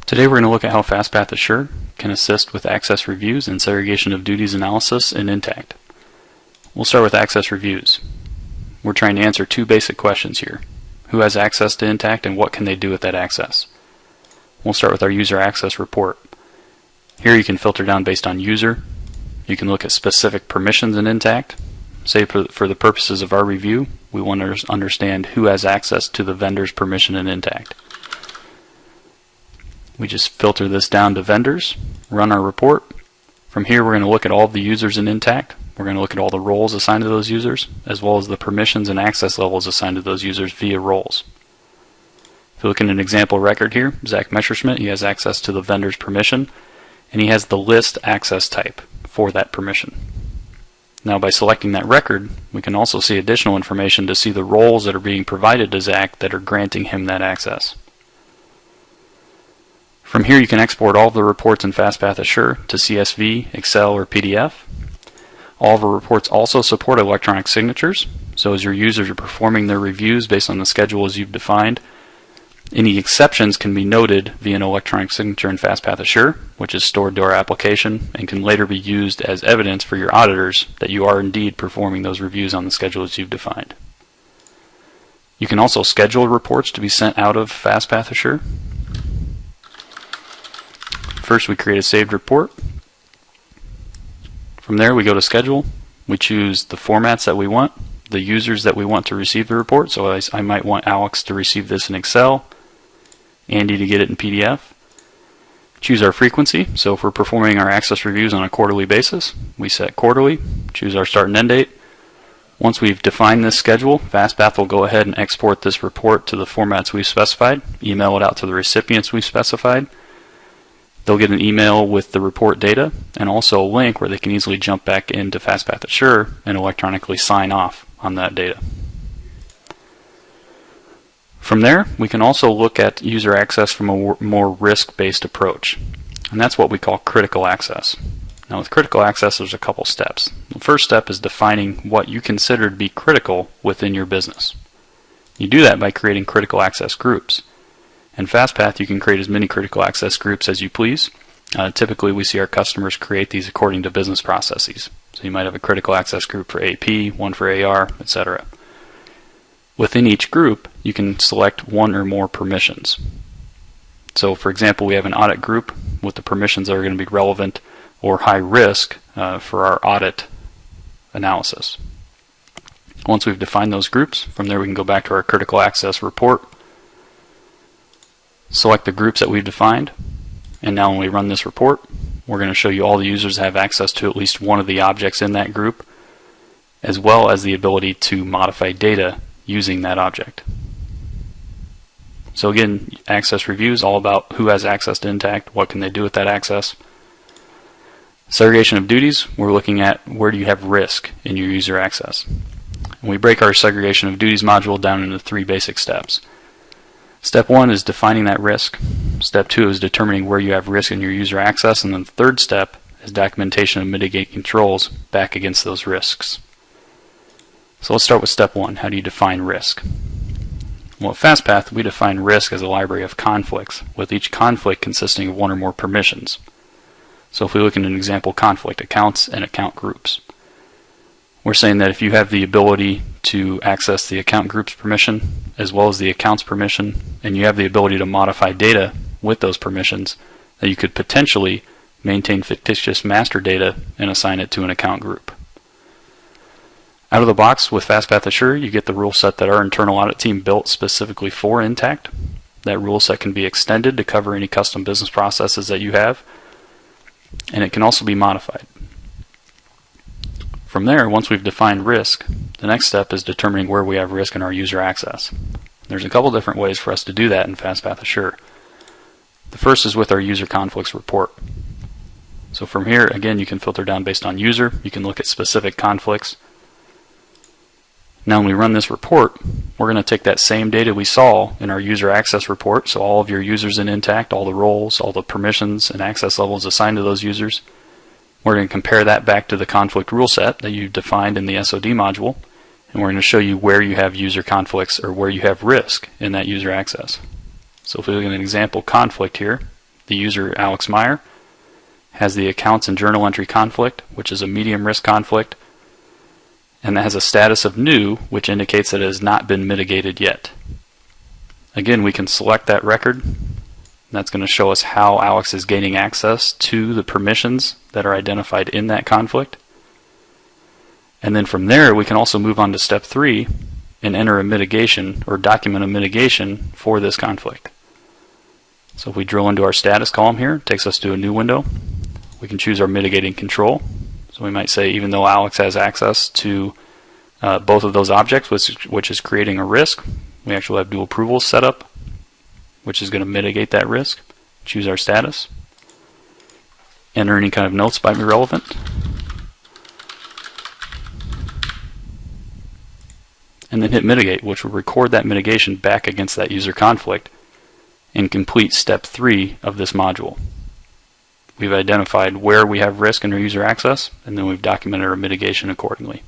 Today we're going to look at how Fastpath Assure can assist with access reviews and segregation of duties analysis in Intacct. We'll start with access reviews. We're trying to answer two basic questions here. Who has access to Intacct and what can they do with that access? We'll start with our user access report. Here you can filter down based on user. You can look at specific permissions in Intacct. Say for the purposes of our review, we want to understand who has access to the vendor's permission in Intacct. We just filter this down to vendors, run our report. From here we're going to look at all the users in Intacct. We're going to look at all the roles assigned to those users, as well as the permissions and access levels assigned to those users via roles. If you look at an example record here, Zach Messerschmidt, he has access to the vendor's permission, and he has the list access type for that permission. Now by selecting that record, we can also see additional information to see the roles that are being provided to Zach that are granting him that access. From here you can export all of the reports in Fastpath Assure to CSV, Excel, or PDF. All of our reports also support electronic signatures, so as your users are performing their reviews based on the schedules you've defined, any exceptions can be noted via an electronic signature in Fastpath Assure, which is stored to our application and can later be used as evidence for your auditors that you are indeed performing those reviews on the schedules you've defined. You can also schedule reports to be sent out of Fastpath Assure. First we create a saved report. From there we go to schedule. We choose the formats that we want, the users that we want to receive the report. So I might want Alex to receive this in Excel, Andy to get it in PDF. Choose our frequency. So if we're performing our access reviews on a quarterly basis, we set quarterly. Choose our start and end date. Once we've defined this schedule, Fastpath will go ahead and export this report to the formats we've specified, email it out to the recipients we've specified. They'll get an email with the report data and also a link where they can easily jump back into Fastpath Assure and electronically sign off on that data. From there, we can also look at user access from a more risk-based approach, and that's what we call critical access. Now with critical access, there's a couple steps. The first step is defining what you consider to be critical within your business. You do that by creating critical access groups. In Fastpath, you can create as many critical access groups as you please. Typically, we see our customers create these according to business processes. So you might have a critical access group for AP, one for AR, etc. Within each group, you can select one or more permissions. So for example, we have an audit group with the permissions that are going to be relevant or high risk for our audit analysis. Once we've defined those groups, from there we can go back to our critical access report, select the groups that we've defined, and now when we run this report, we're going to show you all the users have access to at least one of the objects in that group, as well as the ability to modify data using that object. So again, access review is all about who has access to Intacct, what can they do with that access. Segregation of duties, we're looking at where do you have risk in your user access. And we break our segregation of duties module down into three basic steps. Step one is defining that risk. Step two is determining where you have risk in your user access. And then the third step is documentation of mitigating controls back against those risks. So let's start with step one. How do you define risk? Well, at Fastpath, we define risk as a library of conflicts, with each conflict consisting of one or more permissions. So if we look at an example conflict, accounts and account groups. We're saying that if you have the ability to access the account group's permission as well as the account's permission, and you have the ability to modify data with those permissions, that you could potentially maintain fictitious master data and assign it to an account group. Out of the box with Fastpath Assure, you get the rule set that our internal audit team built specifically for Intacct. That rule set can be extended to cover any custom business processes that you have, and it can also be modified. From there, once we've defined risk, the next step is determining where we have risk in our user access. There's a couple different ways for us to do that in Fastpath Assure. The first is with our user conflicts report. So from here, again, you can filter down based on user. You can look at specific conflicts. Now when we run this report, we're going to take that same data we saw in our user access report, so all of your users in Intacct, all the roles, all the permissions and access levels assigned to those users. We're going to compare that back to the conflict rule set that you defined in the SOD module, and we're going to show you where you have user conflicts or where you have risk in that user access. So if we look at an example conflict here, The user, Alex Meyer, has the accounts and journal entry conflict, which is a medium risk conflict, and that has a status of new, which indicates that it has not been mitigated yet. Again, we can select that record. That's going to show us how Alex is gaining access to the permissions that are identified in that conflict. And then from there, we can also move on to step 3 and enter a mitigation or document a mitigation for this conflict. So if we drill into our status column here, it takes us to a new window. We can choose our mitigating control. So we might say, even though Alex has access to both of those objects, which is creating a risk, we actually have dual approvals set up, which is going to mitigate that risk. Choose our status. Enter any kind of notes that might be relevant. And then hit mitigate, which will record that mitigation back against that user conflict and complete step 3 of this module. We've identified where we have risk in our user access, and then we've documented our mitigation accordingly.